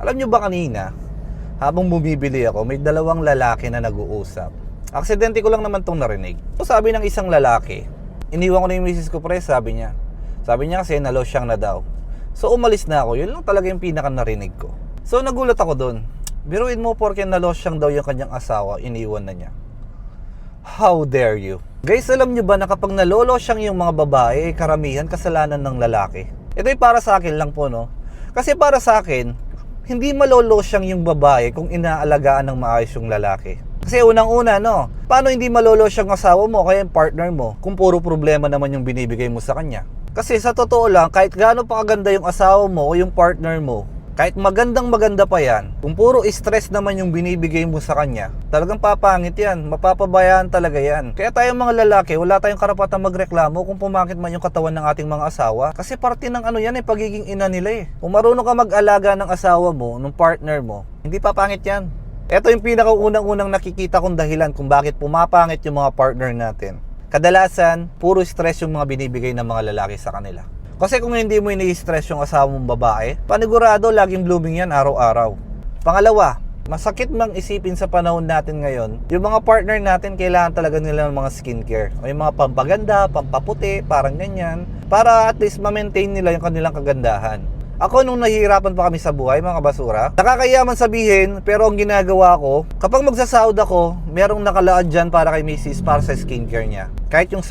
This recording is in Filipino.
Alam nyo ba kanina, habang bumibili ako, may dalawang lalaki na nag-uusap. Aksidente ko lang naman tong narinig. So, sabi ng isang lalaki, iniwan ko na yung misis ko pre, sabi niya. Sabi niya kasi nalosyang na daw. So umalis na ako, yun lang talaga yung pinaka narinig ko. So nagulat ako dun. Biruin mo porke nalosyang daw yung kanyang asawa, iniwan na niya. How dare you? Guys, alam nyo ba na kapag nalolosyang yung mga babae, karamihan kasalanan ng lalaki? Ito ay para sa akin lang po, no? Kasi para sa akin, hindi malolosyang yung babae kung inaalagaan ng maayos yung lalaki. Kasi unang-una, no? Paano hindi malolosyang asawa mo kaya yung partner mo kung puro problema naman yung binibigay mo sa kanya? Kasi sa totoo lang, kahit gaano pa kaganda yung asawa mo o yung partner mo, kahit magandang maganda pa yan, kung puro stress naman yung binibigay mo sa kanya, talagang papangit yan, mapapabayaan talaga yan. Kaya tayong mga lalaki, wala tayong karapatang magreklamo kung pumakit man yung katawan ng ating mga asawa. Kasi parte ng ano yan pagiging ina nila eh. Kung marunong ka mag-alaga ng asawa mo, ng partner mo, hindi papangit yan. Ito yung pinakaunang-unang nakikita kong dahilan kung bakit pumapangit yung mga partner natin. Kadalasan, puro stress yung mga binibigay ng mga lalaki sa kanila. Kasi kung hindi mo ini-stress yung asawa mong babae, panigurado laging blooming yan araw-araw. Pangalawa, masakit mang isipin sa panahon natin ngayon, yung mga partner natin kailangan talaga nila ng mga skincare. O yung mga pampaganda, pampaputi, parang ganyan. Para at least ma-maintain nila yung kanilang kagandahan. Ako nung nahihirapan pa kami sa buhay, mga basura, nakakayaman sabihin, pero ang ginagawa ko, kapag magsasahod ako, merong nakalaan dyan para kay Mrs. para sa skincare niya. Kahit yung sa